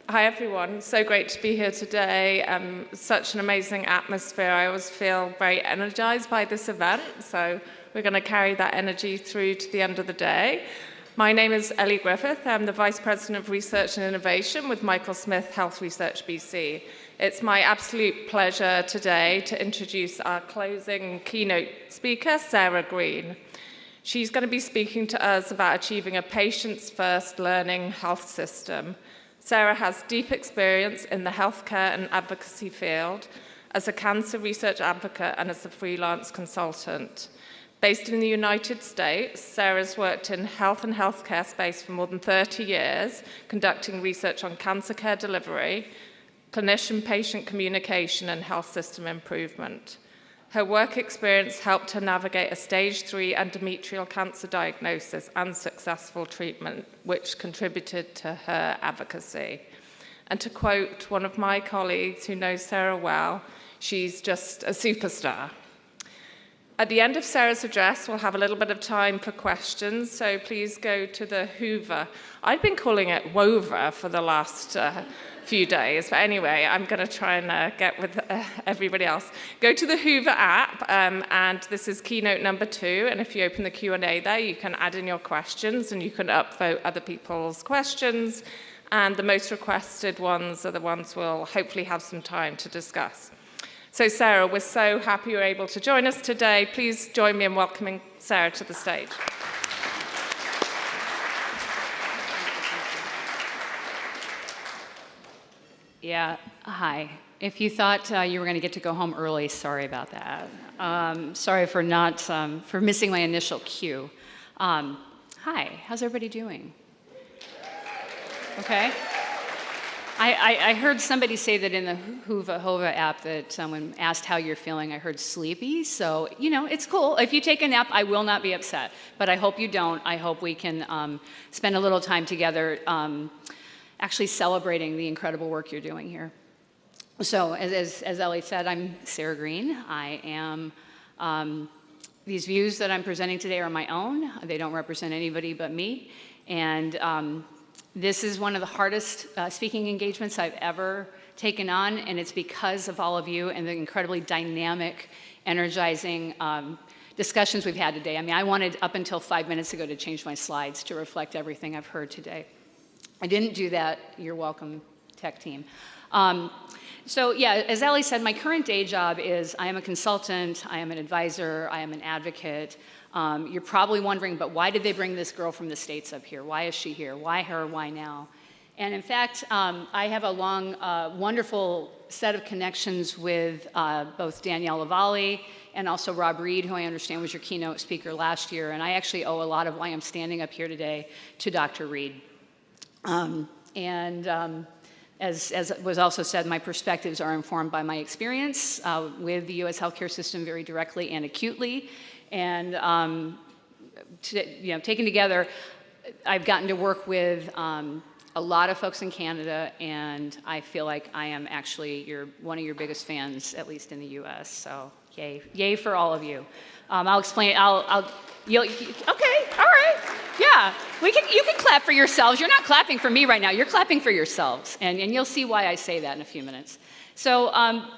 Hi everyone, so great to be here today. Such an amazing atmosphere. I always feel very energized by this event, so we're going to carry that energy through to the end of the day. My name is Ellie Griffith. I'm the Vice President of Research and Innovation with Michael Smith Health Research BC. It's my absolute pleasure today to introduce our closing keynote speaker, Sarah Greene. She's going to be speaking to us about achieving a patients-first learning health system. Sarah has deep experience in the healthcare and advocacy field as a cancer research advocate and as a freelance consultant. Based in the United States, Sarah's worked in health and healthcare space for more than 30 years, conducting research on cancer care delivery, clinician-patient communication, and health system improvement. Her work experience helped her navigate a stage 3 endometrial cancer diagnosis and successful treatment, which contributed to her advocacy. And to quote one of my colleagues who knows Sarah well, she's just a superstar. At the end of Sarah's address, we'll have a little bit of time for questions, so please go to the Hoover. I've been calling it Wover for the last few days, but anyway, I'm going to try and get with everybody else. Go to the Hoover app, and this is keynote number 2, and if you open the Q&A there, you can add in your questions, and you can upvote other people's questions, and the most requested ones are the ones we'll hopefully have some time to discuss. So Sarah, we're so happy you're able to join us today. Please join me in welcoming Sarah to the stage. Yeah, hi. If you thought you were going to get to go home early, sorry about that. Sorry for missing my initial cue. Hi, how's everybody doing? Okay. I heard somebody say that in the Hova app that when asked how you're feeling, I heard sleepy. So, you know, it's cool. If you take a nap, I will not be upset. But I hope you don't. I hope we can spend a little time together actually celebrating the incredible work you're doing here. So, as Ellie said, I'm Sarah Greene. I am, these views that I'm presenting today are my own. They don't represent anybody but me. And this is one of the hardest speaking engagements I've ever taken on, and it's because of all of you and the incredibly dynamic, energizing discussions we've had today. I mean, I wanted up until 5 minutes ago to change my slides to reflect everything I've heard today. I didn't do that. You're welcome, tech team. So yeah, as Ellie said, my current day job is I am a consultant, I am an advisor, I am an advocate. You're probably wondering, but why did they bring this girl from the States up here? Why is she here? Why her? Why now? And in fact, I have a long, wonderful set of connections with both Danielle Lavallee and also Rob Reed, who I understand was your keynote speaker last year. And I actually owe a lot of why I'm standing up here today to Dr. Reed. As was also said, my perspectives are informed by my experience with the U.S. healthcare system very directly and acutely. And taken together, I've gotten to work with a lot of folks in Canada, and I feel like I am actually one of your biggest fans, at least in the U.S. So yay for all of you. I'll explain. Okay, all right. Yeah, you can clap for yourselves. You're not clapping for me right now. You're clapping for yourselves, and you'll see why I say that in a few minutes. So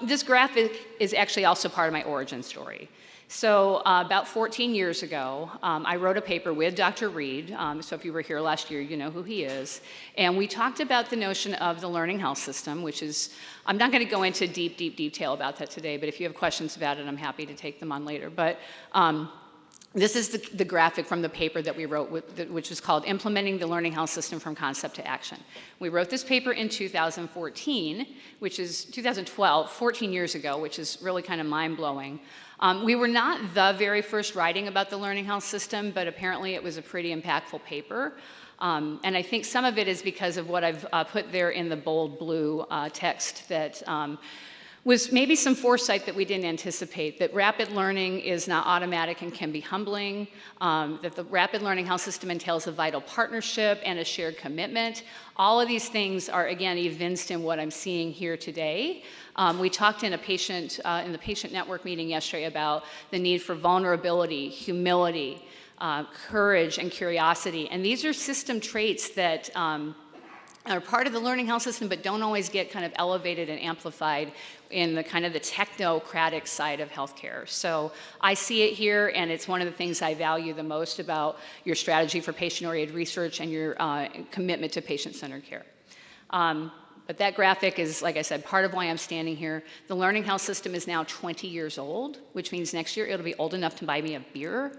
this graphic is actually also part of my origin story. So about 14 years ago, I wrote a paper with Dr. Reed. So if you were here last year, you know who he is. And we talked about the notion of the learning health system, which is, I'm not going to go into deep detail about that today, but if you have questions about it, I'm happy to take them on later. But this is the graphic from the paper that we wrote, which is called Implementing the Learning Health System from Concept to Action. We wrote this paper in 2014, which is 2012, 14 years ago, which is really kind of mind-blowing. We were not the very first writing about the learning health system, but apparently it was a pretty impactful paper. And I think some of it is because of what I've put there in the bold blue text that was maybe some foresight that we didn't anticipate, that rapid learning is not automatic and can be humbling, that the rapid learning health system entails a vital partnership and a shared commitment. All of these things are, again, evinced in what I'm seeing here today. We talked in the patient network meeting yesterday about the need for vulnerability, humility, courage, and curiosity. And these are system traits that are part of the learning health system, but don't always get kind of elevated and amplified in the kind of the technocratic side of healthcare. So I see it here, and it's one of the things I value the most about your strategy for patient-oriented research and your commitment to patient-centered care. But that graphic is, like I said, part of why I'm standing here. The learning health system is now 20 years old, which means next year it'll be old enough to buy me a beer.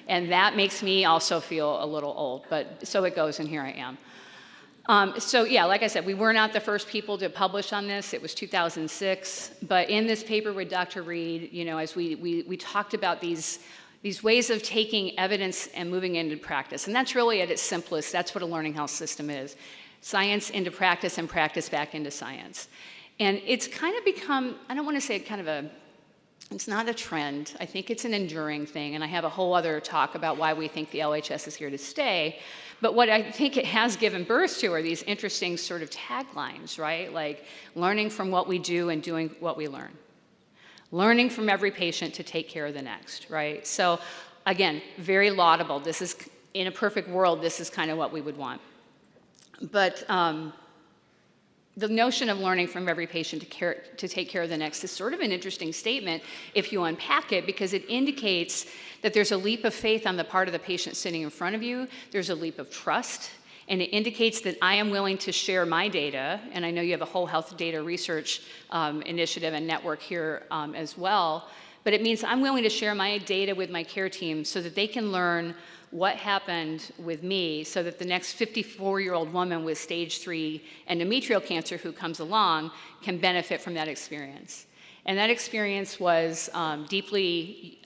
And that makes me also feel a little old, but so it goes, and here I am. So yeah, like I said, we were not the first people to publish on this. It was 2006. But in this paper with Dr. Reed, you know, as we talked about these ways of taking evidence and moving into practice. And that's really at its simplest, that's what a learning health system is. Science into practice and practice back into science. And it's kind of become, I don't want to say kind of a, it's not a trend. I think it's an enduring thing. And I have a whole other talk about why we think the LHS is here to stay. But what I think it has given birth to are these interesting sort of taglines, right? Like learning from what we do and doing what we learn. Learning from every patient to take care of the next, right? So again, very laudable. This is, in a perfect world, this is kind of what we would want. But the notion of learning from every patient to take care of the next is sort of an interesting statement if you unpack it, because it indicates that there's a leap of faith on the part of the patient sitting in front of you. There's a leap of trust, and it indicates that I am willing to share my data, and I know you have a whole health data research initiative and network here as well, but it means I'm willing to share my data with my care team so that they can learn what happened with me so that the next 54-year-old woman with stage 3 endometrial cancer who comes along can benefit from that experience. And that experience was every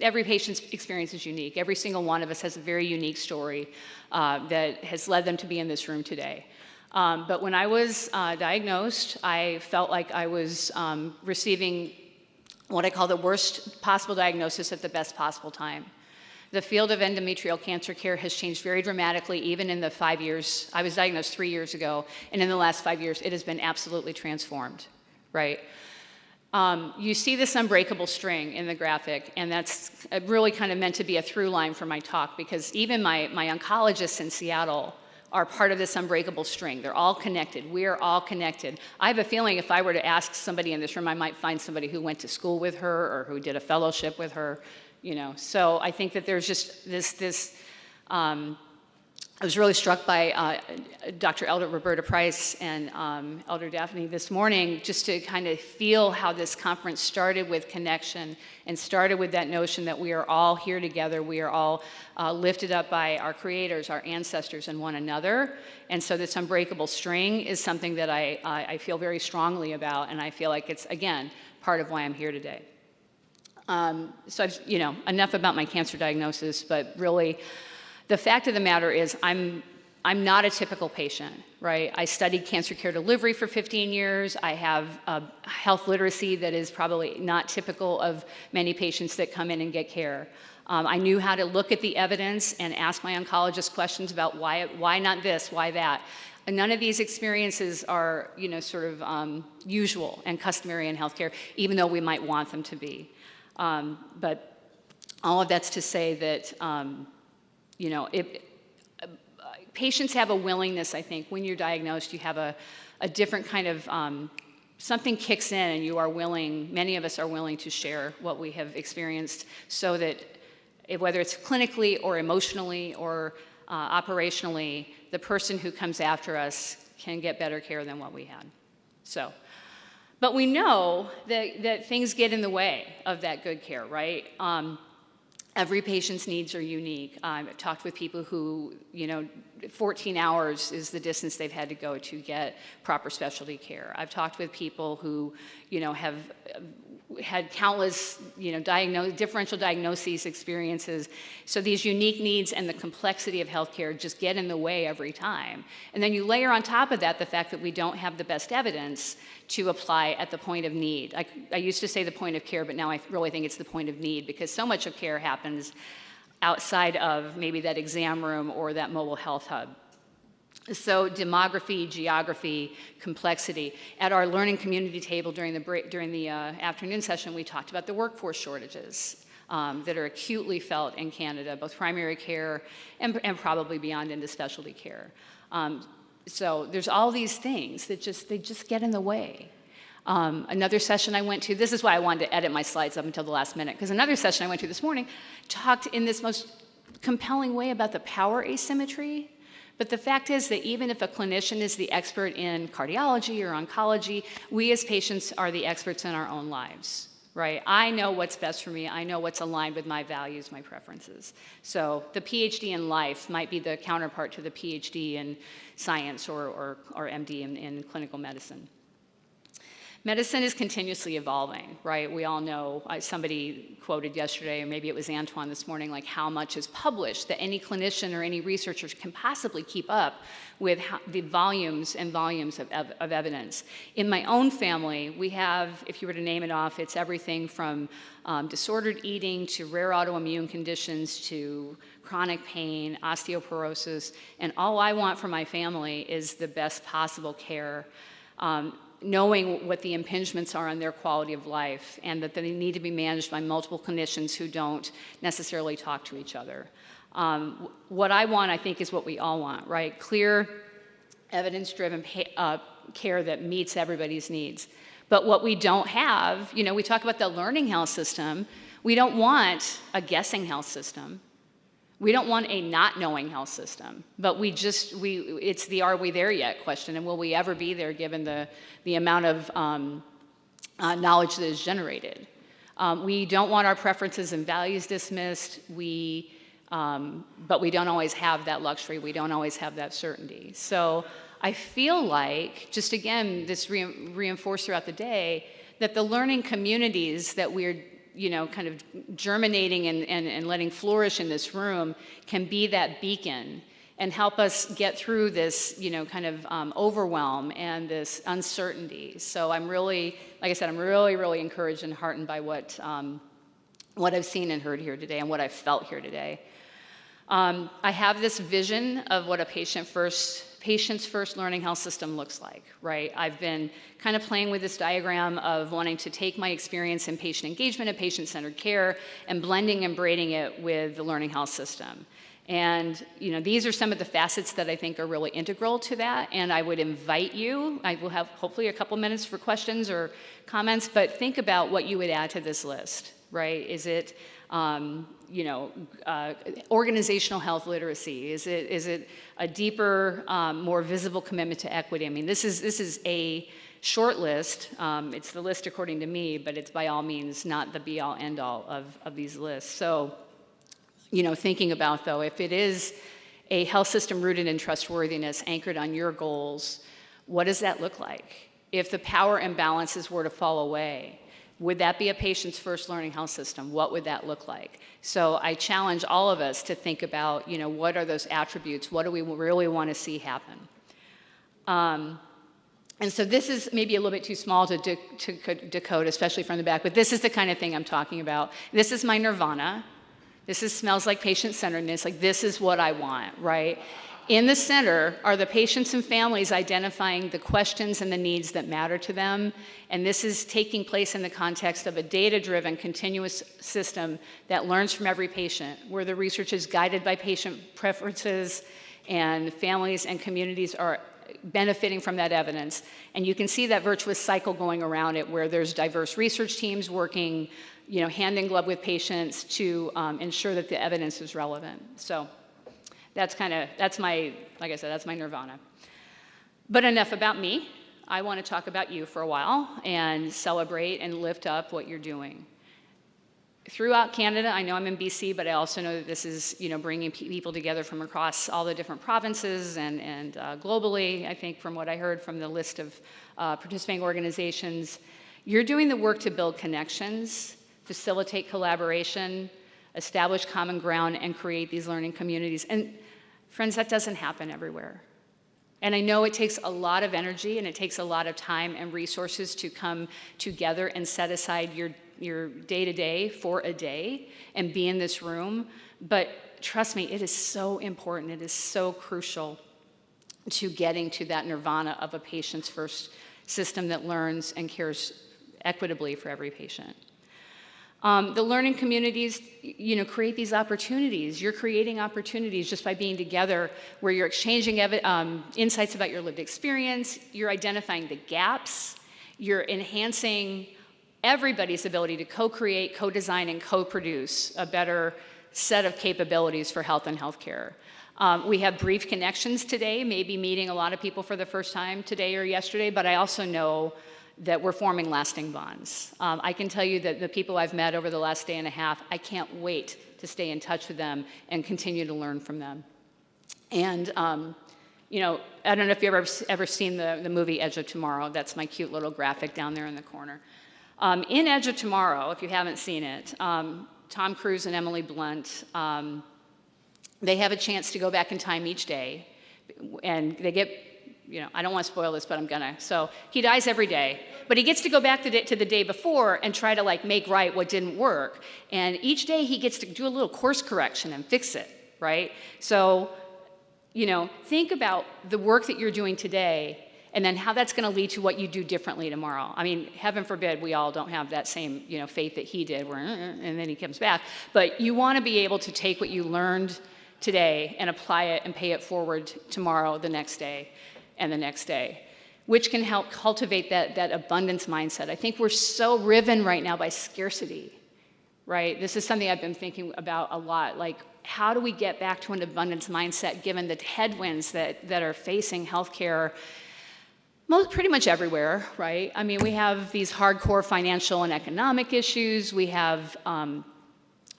patient's experience is unique. Every single one of us has a very unique story that has led them to be in this room today. But when I was diagnosed, I felt like I was receiving what I call the worst possible diagnosis at the best possible time. The field of endometrial cancer care has changed very dramatically, even in the 5 years. I was diagnosed 3 years ago, and in the last 5 years, it has been absolutely transformed, right? You see this unbreakable string in the graphic, and that's really kind of meant to be a through line for my talk, because even my oncologists in Seattle are part of this unbreakable string. They're all connected. We are all connected. I have a feeling if I were to ask somebody in this room, I might find somebody who went to school with her or who did a fellowship with her. You know, so I think that there's just this I was really struck by Dr. Elder Roberta Price and Elder Daphne this morning, just to kind of feel how this conference started with connection and started with that notion that we are all here together. We are all lifted up by our creators, our ancestors, and one another. And so this unbreakable string is something that I feel very strongly about, and I feel like it's, again, part of why I'm here today. So I've, you know, enough about my cancer diagnosis, but really the fact of the matter is I'm not a typical patient, right? I studied cancer care delivery for 15 years. I have a health literacy that is probably not typical of many patients that come in and get care. I knew how to look at the evidence and ask my oncologist questions about why not this, why that. And none of these experiences are, you know, sort of usual and customary in healthcare, even though we might want them to be. But all of that's to say that, you know, patients have a willingness, I think, when you're diagnosed, you have a different kind of, something kicks in and you are willing, many of us are willing to share what we have experienced so that whether it's clinically or emotionally or operationally, the person who comes after us can get better care than what we had. So. But we know that things get in the way of that good care, right? Every patient's needs are unique. I've talked with people who, you know, 14 hours is the distance they've had to go to get proper specialty care. I've talked with people who, you know, have had countless, you know, differential diagnoses experiences. So these unique needs and the complexity of healthcare just get in the way every time. And then you layer on top of that the fact that we don't have the best evidence to apply at the point of need. I used to say the point of care, but now I really think it's the point of need, because so much of care happens outside of maybe that exam room or that mobile health hub. So demography, geography, complexity. At our learning community table during the afternoon session, we talked about the workforce shortages that are acutely felt in Canada, both primary care and probably beyond into specialty care. So there's all these things that they just get in the way. Another session I went to, this is why I wanted to edit my slides up until the last minute, because another session I went to this morning talked in this most compelling way about the power asymmetry. But the fact is that even if a clinician is the expert in cardiology or oncology, we as patients are the experts in our own lives, right? I know what's best for me. I know what's aligned with my values, my preferences. So the PhD in life might be the counterpart to the PhD in science or MD in clinical medicine. Medicine is continuously evolving, right? We all know, somebody quoted yesterday, or maybe it was Antoine this morning, like how much is published that any clinician or any researcher can possibly keep up with the volumes and volumes of evidence. In my own family, we have, if you were to name it off, it's everything from disordered eating to rare autoimmune conditions to chronic pain, osteoporosis, and all I want for my family is the best possible care. Knowing what the impingements are on their quality of life and that they need to be managed by multiple clinicians who don't necessarily talk to each other. What I want, I think, is what we all want, right? Clear, evidence-driven care that meets everybody's needs. But what we don't have, we talk about the learning health system. We don't want a guessing health system. We don't want a not knowing health system, but it's the are we there yet question, and will we ever be there given the amount of knowledge that is generated. We don't want our preferences and values dismissed, but we don't always have that luxury, we don't always have that certainty. So I feel like, just again, this reinforced throughout the day, that the learning communities that we're kind of germinating and letting flourish in this room can be that beacon and help us get through this, kind of overwhelm and this uncertainty. So I'm really, like I said, I'm really, really encouraged and heartened by what I've seen and heard here today and what I've felt here today. I have this vision of what a patient's first learning health system looks like, right? I've been kind of playing with this diagram of wanting to take my experience in patient engagement and patient-centered care and blending and braiding it with the learning health system. And these are some of the facets that I think are really integral to that, and I would invite you, I will have hopefully a couple minutes for questions or comments, but think about what you would add to this list, right? Is it organizational health literacy? Is it a deeper, more visible commitment to equity? I mean, this is a short list. It's the list according to me, but it's by all means not the be-all, end-all of these lists. So, thinking about, though, if it is a health system rooted in trustworthiness, anchored on your goals, what does that look like? If the power imbalances were to fall away, would that be a patient's first learning health system? What would that look like? So I challenge all of us to think about, what are those attributes? What do we really want to see happen? And so this is maybe a little bit too small to decode, especially from the back, but this is the kind of thing I'm talking about. This is my nirvana. This smells like patient-centeredness. Like, this is what I want, right? In the center are the patients and families identifying the questions and the needs that matter to them. And this is taking place in the context of a data-driven, continuous system that learns from every patient, where the research is guided by patient preferences and families and communities are benefiting from that evidence. And you can see that virtuous cycle going around it, where there's diverse research teams working, hand in glove with patients to ensure that the evidence is relevant. So that's my nirvana. But enough about me. I want to talk about you for a while and celebrate and lift up what you're doing. Throughout Canada, I know I'm in BC, but I also know that this is, bringing people together from across all the different provinces and globally. I think from what I heard from the list of participating organizations, you're doing the work to build connections, facilitate collaboration, establish common ground, and create these learning communities. And friends, that doesn't happen everywhere. And I know it takes a lot of energy and it takes a lot of time and resources to come together and set aside your day-to-day for a day and be in this room. But trust me, it is so important. It is so crucial to getting to that nirvana of a patient's first system that learns and cares equitably for every patient. The learning communities, create these opportunities. You're creating opportunities just by being together where you're exchanging insights about your lived experience, you're identifying the gaps, you're enhancing everybody's ability to co-create, co-design, and co-produce a better set of capabilities for health and healthcare. We have brief connections today, maybe meeting a lot of people for the first time today or yesterday, but I also know that we're forming lasting bonds. I can tell you that the people I've met over the last day and a half, I can't wait to stay in touch with them and continue to learn from them. And I don't know if you've ever seen the movie Edge of Tomorrow. That's my cute little graphic down there in the corner. In Edge of Tomorrow, if you haven't seen it, Tom Cruise and Emily Blunt, they have a chance to go back in time each day, and they get, I don't want to spoil this, but I'm gonna. So he dies every day, but he gets to go back to the day before and try to make right what didn't work. And each day he gets to do a little course correction and fix it, right? So, think about the work that you're doing today and then how that's going to lead to what you do differently tomorrow. I mean, heaven forbid we all don't have that same, faith that he did, where, and then he comes back. But you want to be able to take what you learned today and apply it and pay it forward tomorrow, the next day, and the next day, which can help cultivate that abundance mindset. I think we're so riven right now by scarcity, right? This is something I've been thinking about a lot. How do we get back to an abundance mindset given the headwinds that are facing healthcare pretty much everywhere, right? I mean, we have these hardcore financial and economic issues. We have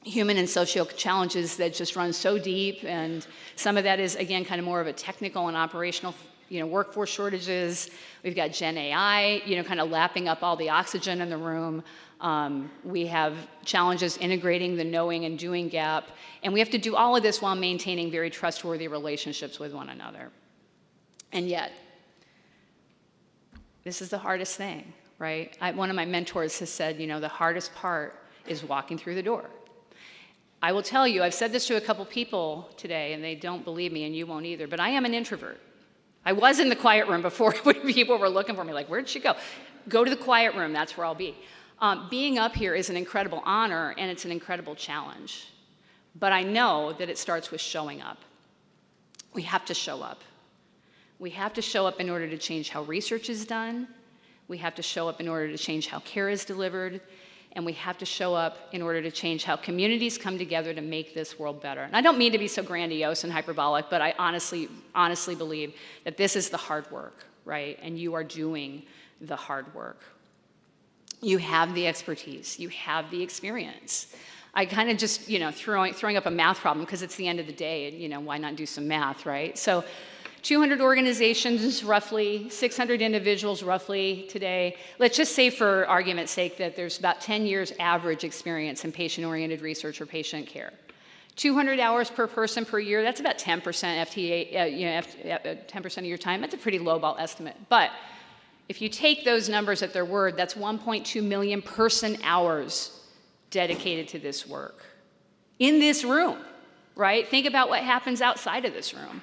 human and social challenges that just run so deep, and some of that is, again, kind of more of a technical and operational, workforce shortages. We've got Gen AI, kind of lapping up all the oxygen in the room. We have challenges integrating the knowing and doing gap, and we have to do all of this while maintaining very trustworthy relationships with one another. And yet, this is the hardest thing, right? One of my mentors has said, the hardest part is walking through the door. I will tell you, I've said this to a couple people today, and they don't believe me, and you won't either, but I am an introvert. I was in the quiet room before when people were looking for me, where'd she go? Go to the quiet room, that's where I'll be. Being up here is an incredible honor, and it's an incredible challenge. But I know that it starts with showing up. We have to show up. We have to show up in order to change how research is done. We have to show up in order to change how care is delivered. And we have to show up in order to change how communities come together to make this world better. And I don't mean to be so grandiose and hyperbolic, but I honestly believe that this is the hard work, right? And you are doing the hard work. You have the expertise. You have the experience. I kind of just, throwing up a math problem because it's the end of the day, and, why not do some math, right? So 200 organizations, roughly, 600 individuals, roughly, today. Let's just say, for argument's sake, that there's about 10 years average experience in patient-oriented research or patient care. 200 hours per person per year, that's about 10% FTA, 10% of your time. That's a pretty lowball estimate. But if you take those numbers at their word, that's 1.2 million person hours dedicated to this work. In this room, right? Think about what happens outside of this room.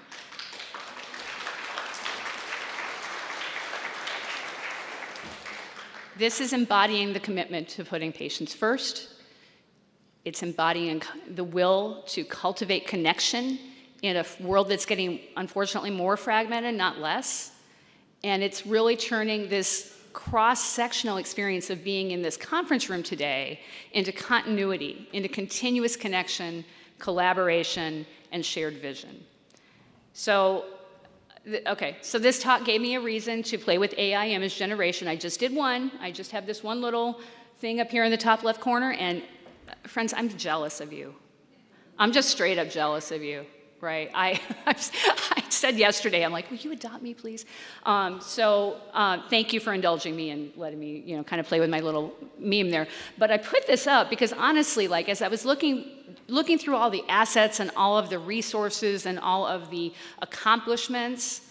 This is embodying the commitment to putting patients first. It's embodying the will to cultivate connection in a world that's getting, unfortunately, more fragmented, not less. And it's really turning this cross-sectional experience of being in this conference room today into continuity, into continuous connection, collaboration, and shared vision. So this talk gave me a reason to play with AI image generation. I just did one. I just have this one little thing up here in the top left corner, and friends, I'm jealous of you. I'm just straight up jealous of you, right? I said yesterday, I'm like, will you adopt me, please? Thank you for indulging me and letting me, kind of play with my little meme there. But I put this up because honestly, as I was looking through all the assets and all of the resources and all of the accomplishments,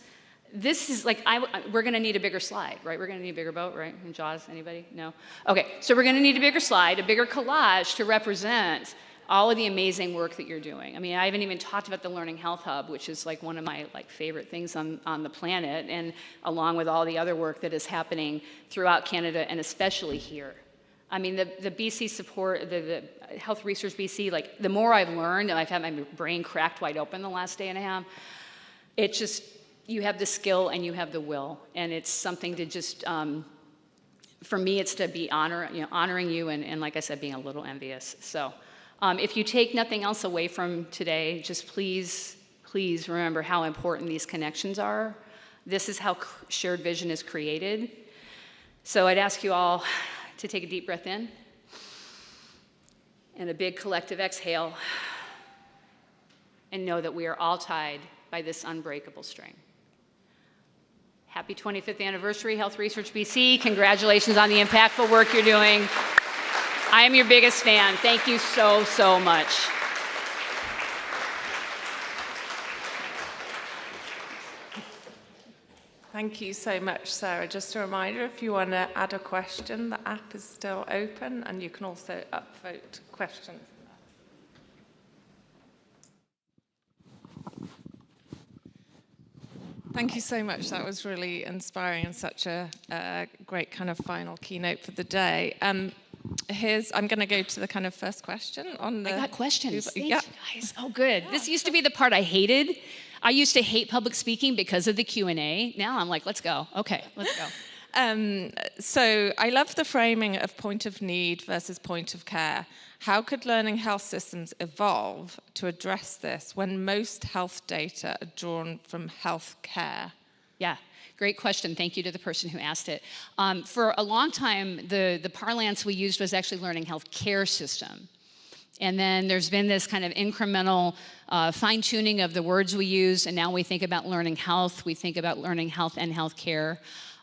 this is we're going to need a bigger slide, right? We're going to need a bigger boat, right? In Jaws, anybody? No? Okay, so we're going to need a bigger slide, a bigger collage to represent all of the amazing work that you're doing. I mean, I haven't even talked about the Learning Health Hub, which is one of my favorite things on the planet, and along with all the other work that is happening throughout Canada and especially here. I mean, the BC support, the Health Research BC, like the more I've learned, and I've had my brain cracked wide open the last day and a half, it just, you have the skill and you have the will. And it's something to just, for me, it's to be honoring you and like I said, being a little envious. So if you take nothing else away from today, just please remember how important these connections are. This is how shared vision is created. So I'd ask you all to take a deep breath in and a big collective exhale and know that we are all tied by this unbreakable string. Happy 25th anniversary, Health Research BC. Congratulations on the impactful work you're doing. I am your biggest fan. Thank you so, so much. Thank you so much, Sarah. Just a reminder, if you want to add a question, the app is still open, and you can also upvote questions. Thank you so much. That was really inspiring and such a great kind of final keynote for the day. I'm going to go to the kind of first question on the... I got questions. Thank yeah. you guys. Oh, good. Yeah. This used to be the part I hated. I used to hate public speaking because of the Q&A. Now I'm like, let's go. Okay, let's go. So I love the framing of point of need versus point of care. How could learning health systems evolve to address this when most health data are drawn from health care? Yeah, great question. Thank you to the person who asked it. For a long time, the parlance we used was actually learning health care system. And then there's been this kind of incremental fine-tuning of the words we use, and now we think about learning health, we think about learning health and health care.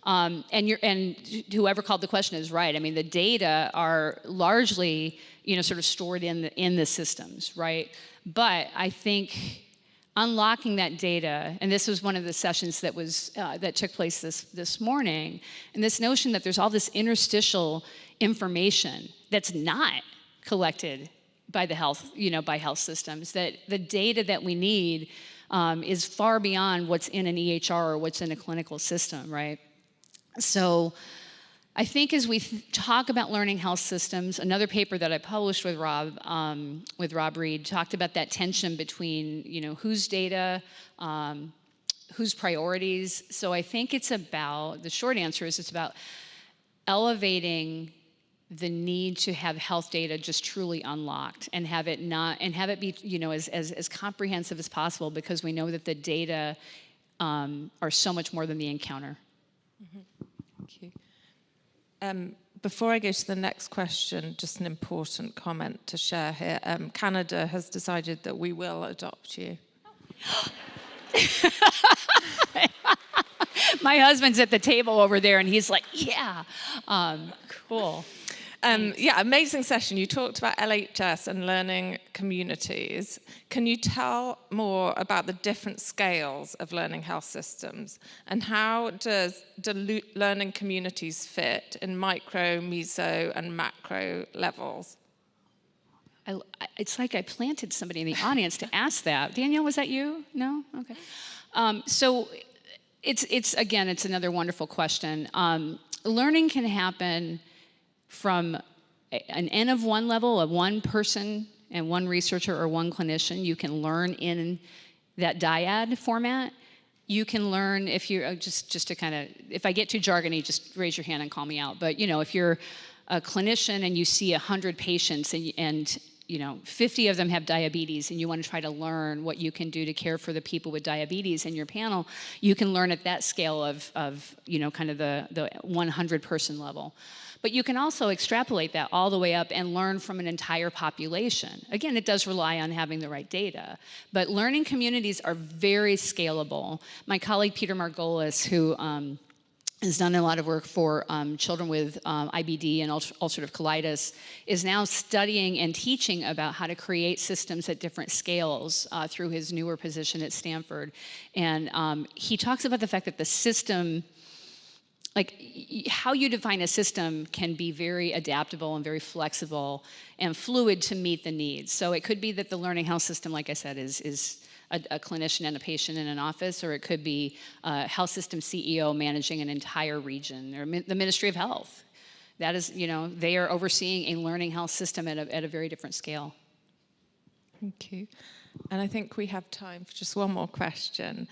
And whoever called the question is right. I mean, the data are largely, sort of stored in the systems, right? But I think unlocking that data, and this was one of the sessions that took place this morning, and this notion that there's all this interstitial information that's not collected by the health, by health systems, that the data that we need is far beyond what's in an EHR or what's in a clinical system, right? So I think as we talk about learning health systems, another paper that I published with Rob Reed talked about that tension between, whose data, whose priorities. So I think the short answer is it's about elevating the need to have health data just truly unlocked and have it be, as comprehensive as possible, because we know that the data are so much more than the encounter. Mm-hmm. Thank you. Before I go to the next question, just an important comment to share here. Canada has decided that we will adopt you. My husband's at the table over there, and he's like, yeah, cool. Yeah, amazing session. You talked about LHS and learning communities. Can you tell more about the different scales of learning health systems, and how do learning communities fit in micro, meso, and macro levels? It's like I planted somebody in the audience to ask that. Danielle, was that you? No? Okay. So it's another wonderful question. Learning can happen from an N of one level, of one person and one researcher or one clinician. You can learn in that dyad format. You can learn if you're just to kind of, if I get too jargony, just raise your hand and call me out. But if you're a clinician and you see 100 patients and 50 of them have diabetes, and you want to try to learn what you can do to care for the people with diabetes in your panel, you can learn at that scale of kind of the 100 person level. But you can also extrapolate that all the way up and learn from an entire population. Again, it does rely on having the right data. But learning communities are very scalable. My colleague Peter Margolis, who has done a lot of work for children with IBD and ulcerative colitis, is now studying and teaching about how to create systems at different scales through his newer position at Stanford. And he talks about the fact that the system, like how you define a system, can be very adaptable and very flexible and fluid to meet the needs. So it could be that the learning health system, like I said, is a clinician and a patient in an office, or it could be a health system CEO managing an entire region, or the Ministry of Health that is, they are overseeing a learning health system at a very different scale. Thank you. And I think we have time for just one more question.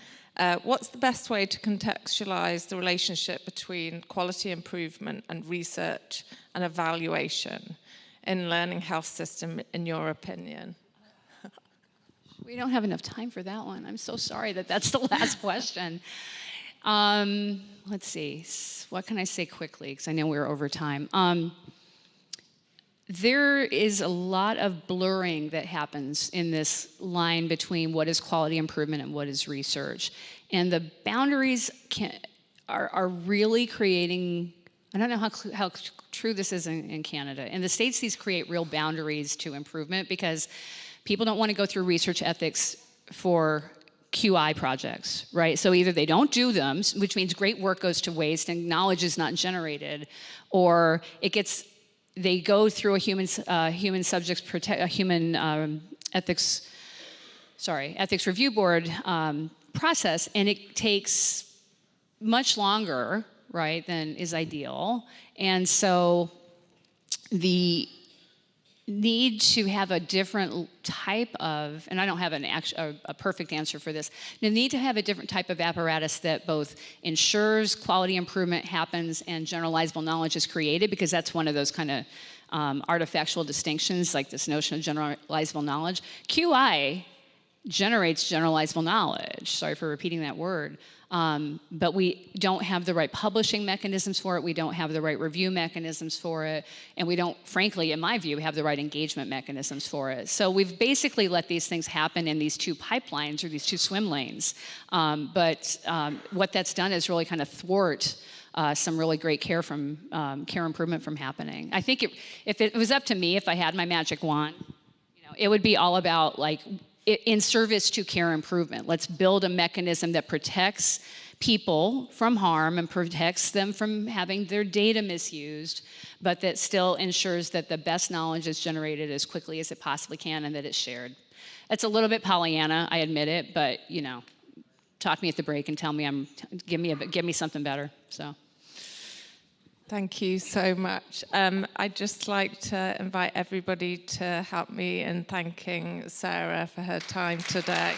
What's the best way to contextualize the relationship between quality improvement and research and evaluation in learning health system, in your opinion? We don't have enough time for that one. I'm so sorry that's the last question. Let's see. What can I say quickly? Because I know we're over time. There is a lot of blurring that happens in this line between what is quality improvement and what is research. And the boundaries are really creating, I don't know how true this is in Canada. In the States, these create real boundaries to improvement because people don't want to go through research ethics for QI projects, right? So either they don't do them, which means great work goes to waste and knowledge is not generated, or they go through a human ethics review board process, and it takes much longer, right, than is ideal. And so the need to have a different type of, and I don't have a perfect answer for this, the need to have a different type of apparatus that both ensures quality improvement happens and generalizable knowledge is created, because that's one of those kind of artifactual distinctions, like this notion of generalizable knowledge. QI generates generalizable knowledge. Sorry for repeating that word. But we don't have the right publishing mechanisms for it, we don't have the right review mechanisms for it, and we don't, frankly, in my view, have the right engagement mechanisms for it. So we've basically let these things happen in these two pipelines, or these two swim lanes. But what that's done is really kind of thwart some really great care improvement from happening. I think if it was up to me, if I had my magic wand, it would be all about, like, in service to care improvement. Let's build a mechanism that protects people from harm and protects them from having their data misused, but that still ensures that the best knowledge is generated as quickly as it possibly can and that it's shared. It's a little bit Pollyanna, I admit it, but talk to me at the break and tell me give me something better. So. Thank you so much. I'd just like to invite everybody to help me in thanking Sarah for her time today.